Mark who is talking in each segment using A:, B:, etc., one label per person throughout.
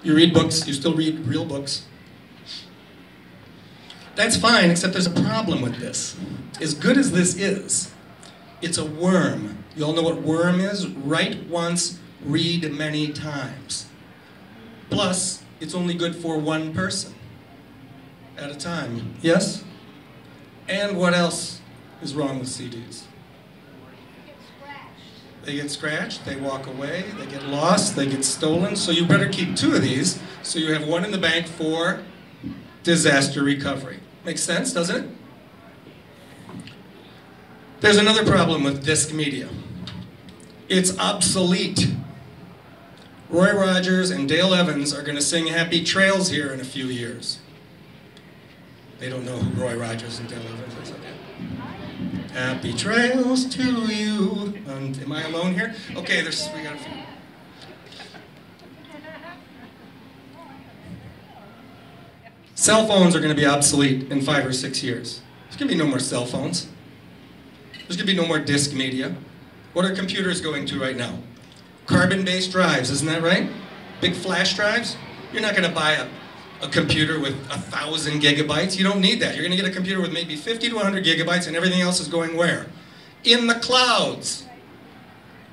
A: You read books, you still read real books. That's fine, except there's a problem with this. As good as this is, it's a worm. You all know what worm is? Write once, read many times. Plus, it's only good for one person at a time. Yes? And what else is wrong with CDs? They get scratched, they walk away, they get lost, they get stolen. So you better keep 2 of these so you have one in the bank for disaster recovery. Makes sense, doesn't it? There's another problem with disc media. It's obsolete. Roy Rogers and Dale Evans are going to sing Happy Trails here in a few years. They don't know who Roy Rogers and Dale Evans is. Okay. Happy trails to you. Am I alone here? Okay, we got a few. Cell phones are going to be obsolete in 5 or 6 years. There's going to be no more cell phones. There's going to be no more disc media. What are computers going to right now? Carbon-based drives, isn't that right? Big flash drives? You're not going to buy a computer with 1,000 gigabytes. You don't need that. You're going to get a computer with maybe 50 to 100 gigabytes, and everything else is going where? In the clouds.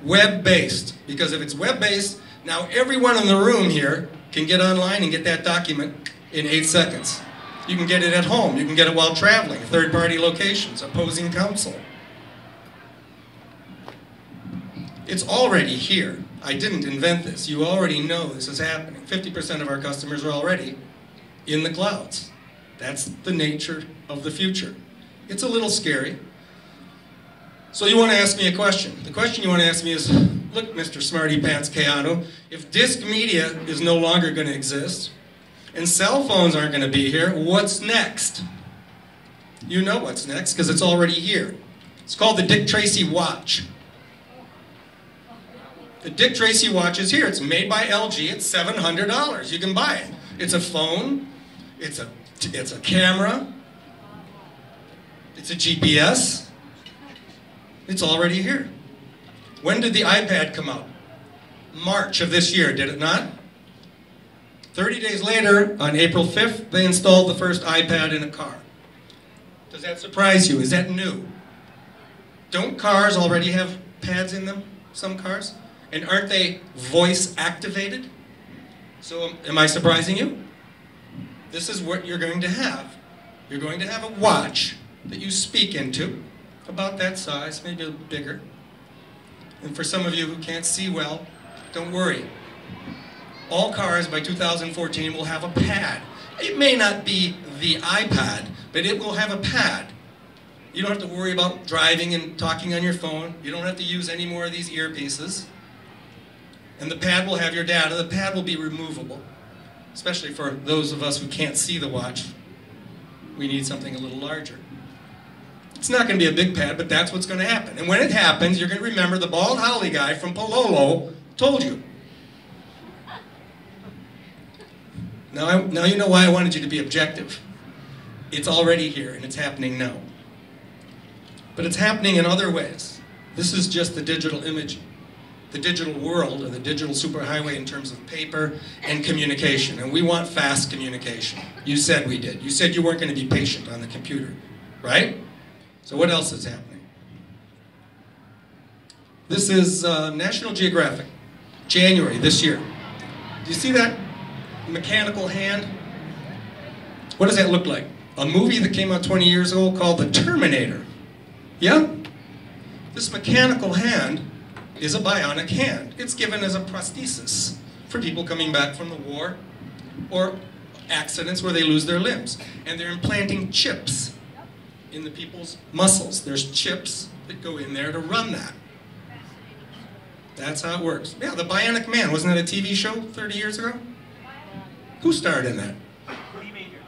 A: Web-based. Because if it's web-based, now everyone in the room here can get online and get that document in 8 seconds. You can get it at home. You can get it while traveling. Third-party locations, opposing counsel. It's already here. I didn't invent this. You already know this is happening. 50% of our customers are already in the clouds. That's the nature of the future. It's a little scary. So you want to ask me a question. The question you want to ask me is, look, Mr. Smarty Pants Keanu, if disc media is no longer going to exist, and cell phones aren't going to be here, what's next? You know what's next, because it's already here. It's called the Dick Tracy watch. The Dick Tracy watch is here. It's made by LG. It's $700. You can buy it. It's a phone. It's a camera. It's a GPS. It's already here. When did the iPad come out? March of this year, did it not? 30 days later, on April 5th, they installed the first iPad in a car. Does that surprise you? Is that new? Don't cars already have pads in them? Some cars? And aren't they voice activated? So am I surprising you? This is what you're going to have. You're going to have a watch that you speak into, about that size, maybe a little bigger. And for some of you who can't see well, don't worry. All cars by 2014 will have a pad. It may not be the iPad, but it will have a pad. You don't have to worry about driving and talking on your phone. You don't have to use any more of these earpieces. And the pad will have your data. The pad will be removable, especially for those of us who can't see the watch. We need something a little larger. It's not going to be a big pad, but that's what's going to happen. And when it happens, you're going to remember the bald Holly guy from Pololo told you. Now you know why I wanted you to be objective. It's already here, and it's happening now. But it's happening in other ways. This is just the digital image. The digital world, or the digital superhighway in terms of paper and communication. And we want fast communication. You said we did. You said you weren't going to be patient on the computer, right? So what else is happening? This is National Geographic, January this year. Do you see that mechanical hand? What does that look like? A movie that came out 20 years ago called The Terminator. Yeah? This mechanical hand is a bionic hand. It's given as a prosthesis for people coming back from the war or accidents where they lose their limbs. And they're implanting chips in the people's muscles. There's chips that go in there to run that. That's how it works. Yeah, the Bionic Man. Wasn't that a TV show 30 years ago? Who starred in that?
B: Lee Majors.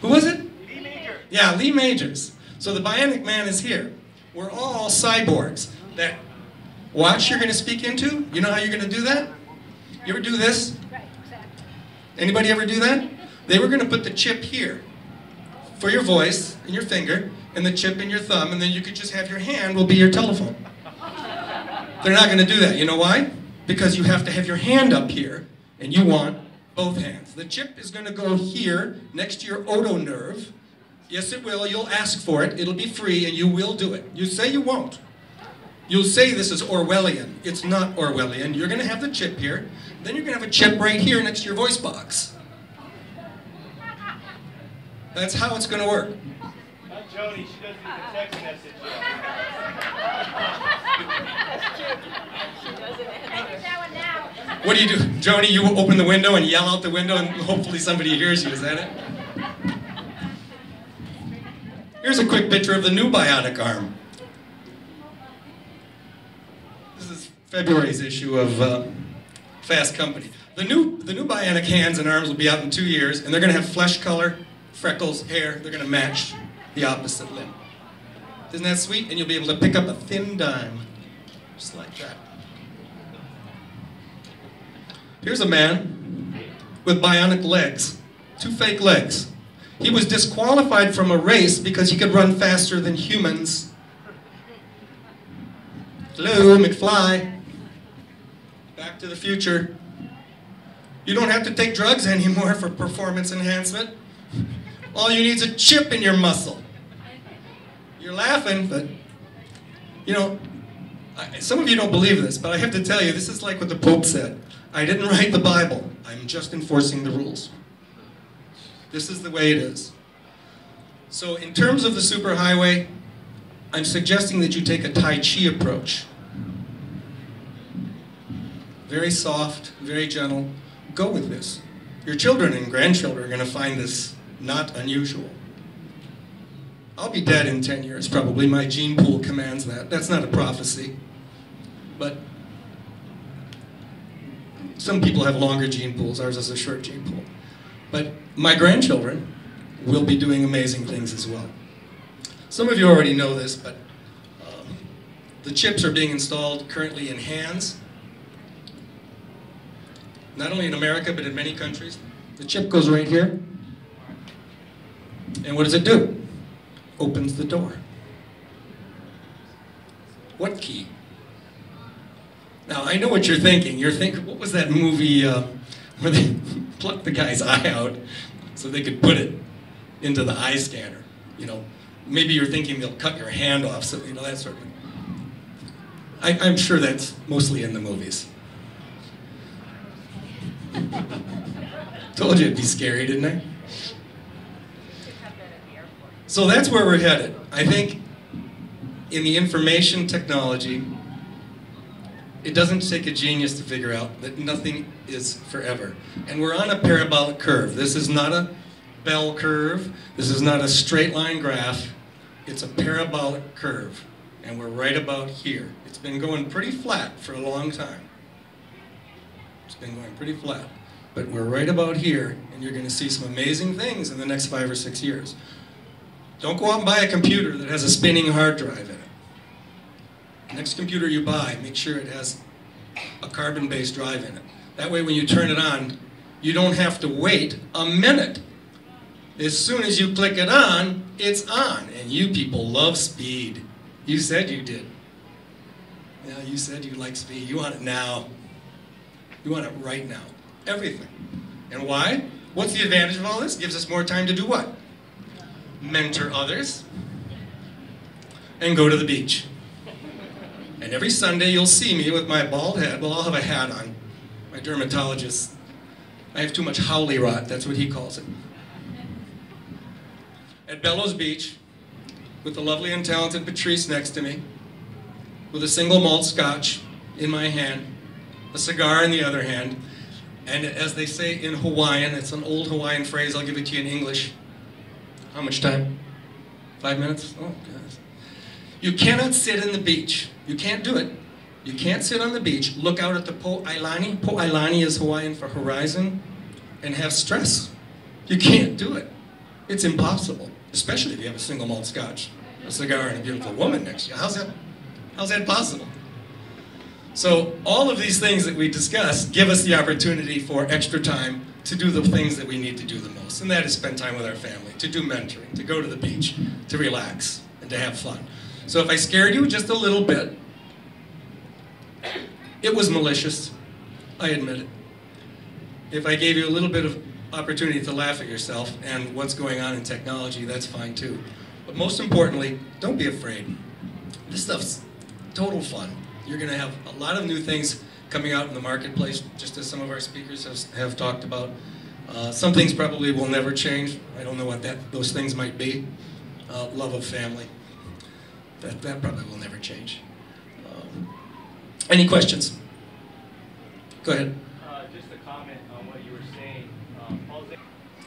A: Who was it?
B: Lee Majors.
A: Yeah, Lee Majors. So the Bionic Man is here. We're all cyborgs. That watch you're going to speak into, you know how you're going to do that? You ever do this? Anybody ever do that? They were going to put the chip here for your voice in your finger and the chip in your thumb, and then you could just have your hand will be your telephone. They're not going to do that. You know why? Because you have to have your hand up here, and you want Both hands. The chip is going to go here, next to your oto nerve. Yes, it will. You'll ask for it. It'll be free, and you will do it. You say you won't. You'll say this is Orwellian. It's not Orwellian. You're going to have the chip here. Then you're going to have a chip right here next to your voice box. That's how it's going to work.
B: Not Jody. She doesn't need the text message yet.
A: What do you do? Joni, you open the window and yell out the window and hopefully somebody hears you. Is that it? Here's a quick picture of the new bionic arm. This is February's issue of Fast Company. The new bionic hands and arms will be out in 2 years, and they're going to have flesh color, freckles, hair. They're going to match the opposite limb. Isn't that sweet? And you'll be able to pick up a thin dime, just like that. Here's a man with bionic legs, 2 fake legs. He was disqualified from a race because he could run faster than humans. Hello, McFly. Back to the Future. You don't have to take drugs anymore for performance enhancement. All you need is a chip in your muscle. You're laughing, but, you know, some of you don't believe this, but I have to tell you, this is like what the Pope said. I didn't write the Bible. I'm just enforcing the rules. This is the way it is. So in terms of the superhighway, I'm suggesting that you take a Tai Chi approach. Very soft, very gentle. Go with this. Your children and grandchildren are going to find this not unusual. I'll be dead in 10 years, probably. My gene pool commands that. That's not a prophecy. But some people have longer gene pools. Ours is a short gene pool. But my grandchildren will be doing amazing things as well. Some of you already know this, but the chips are being installed currently in hands. Not only in America, but in many countries. The chip goes right here. And what does it do? Opens the door. What key? Now, I know what you're thinking. You're thinking, what was that movie where they plucked the guy's eye out so they could put it into the eye scanner? You know, maybe you're thinking they'll cut your hand off, so, you know, that sort of thing. I'm sure that's mostly in the movies. Told you it'd be scary, didn't I? So that's where we're headed. I think in the information technology, it doesn't take a genius to figure out that nothing is forever. And we're on a parabolic curve. This is not a bell curve. This is not a straight line graph. It's a parabolic curve. And we're right about here. It's been going pretty flat for a long time. It's been going pretty flat. But we're right about here, and you're going to see some amazing things in the next 5 or 6 years. Don't go out and buy a computer that has a spinning hard drive in it. Next computer you buy, make sure it has a carbon-based drive in it. That way when you turn it on, you don't have to wait a minute. As soon as you click it on, it's on. And you people love speed. You said you did. Yeah, you said you like speed. You want it now. You want it right now. Everything. And why? What's the advantage of all this? It gives us more time to do what? Mentor others. And go to the beach. And every Sunday you'll see me with my bald head. Well, I'll have a hat on. My dermatologist, I have too much howley rot, that's what he calls it. At Bellows Beach, with the lovely and talented Patrice next to me, with a single malt scotch in my hand, a cigar in the other hand, and as they say in Hawaiian, it's an old Hawaiian phrase, I'll give it to you in English. How much time? 5 minutes? Oh, gosh. You cannot sit in the beach. You can't do it. You can't sit on the beach, look out at the po'ailani. Po'ailani is Hawaiian for horizon, and have stress. You can't do it. It's impossible, especially if you have a single malt scotch, a cigar, and a beautiful woman next to you. How's that possible? So all of these things that we discuss give us the opportunity for extra time to do the things that we need to do the most, and that is spend time with our family, to do mentoring, to go to the beach, to relax, and to have fun. So if I scared you just a little bit, it was malicious, I admit it. if I gave you a little bit of opportunity to laugh at yourself and what's going on in technology, that's fine too. But most importantly, don't be afraid. This stuff's total fun. You're going to have a lot of new things coming out in the marketplace, just as some of our speakers have talked about. Some things probably will never change. I don't know what those things might be. Love of family. That probably will never change. Any questions? Go ahead.
B: Just a comment on what you were saying.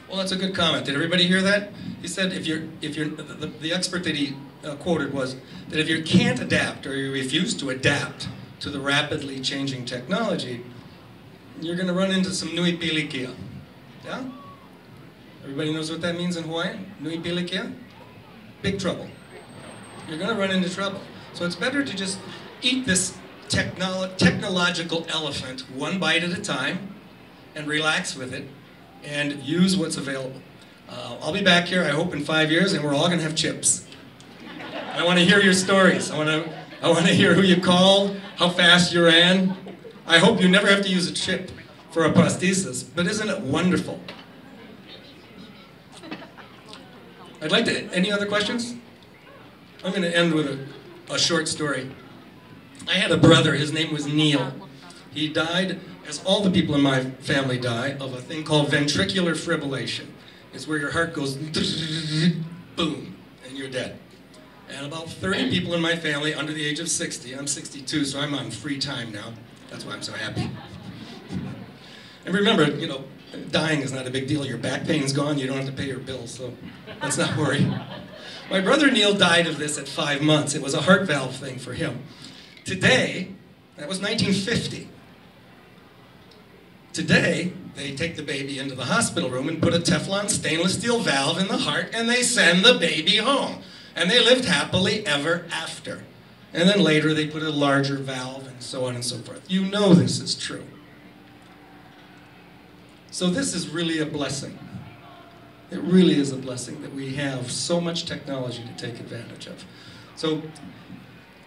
A: Well, that's a good comment. Did everybody hear that? He said the expert that he quoted was that if you can't adapt or you refuse to adapt to the rapidly changing technology, you're going to run into some nui pilikia. Yeah? Everybody knows what that means in Hawaiian? Nui pilikia? Big trouble. You're going to run into trouble. So it's better to just eat this technological elephant one bite at a time and relax with it and use what's available. I'll be back here, I hope, in 5 years, and we're all going to have chips. I want to hear your stories. I want to hear who you called, how fast you ran. I hope you never have to use a chip for a prosthesis, but isn't it wonderful? I'd like to, any other questions? I'm going to end with a short story. I had a brother, his name was Neil. He died, as all the people in my family die, of a thing called ventricular fibrillation. It's where your heart goes boom, and you're dead. And about 30 people in my family under the age of 60, I'm 62, so I'm on free time now. That's why I'm so happy. And remember, you know, dying is not a big deal. Your back pain's gone, you don't have to pay your bills, so let's not worry. My brother Neil died of this at 5 months. It was a heart valve thing for him. Today, that was 1950. Today, they take the baby into the hospital room and put a Teflon stainless steel valve in the heart, and they send the baby home. And they lived happily ever after. And then later they put a larger valve and so on and so forth. You know this is true. So this is really a blessing. It really is a blessing that we have so much technology to take advantage of. So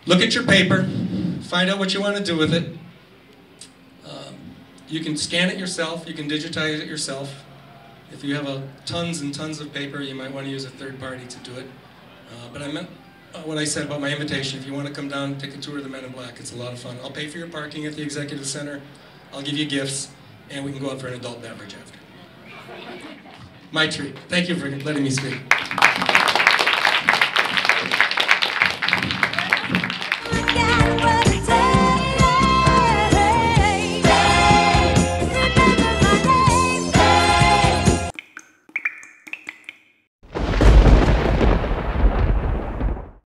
A: look at your paper, find out what you want to do with it. You can scan it yourself, you can digitize it yourself. If you have tons and tons of paper, you might want to use a third party to do it. But I meant what I said about my invitation. If you want to come down and take a tour of the Men in Black, it's a lot of fun. I'll pay for your parking at the Executive Center. I'll give you gifts, and we can go out for an adult beverage after. My treat. Thank you for letting me speak.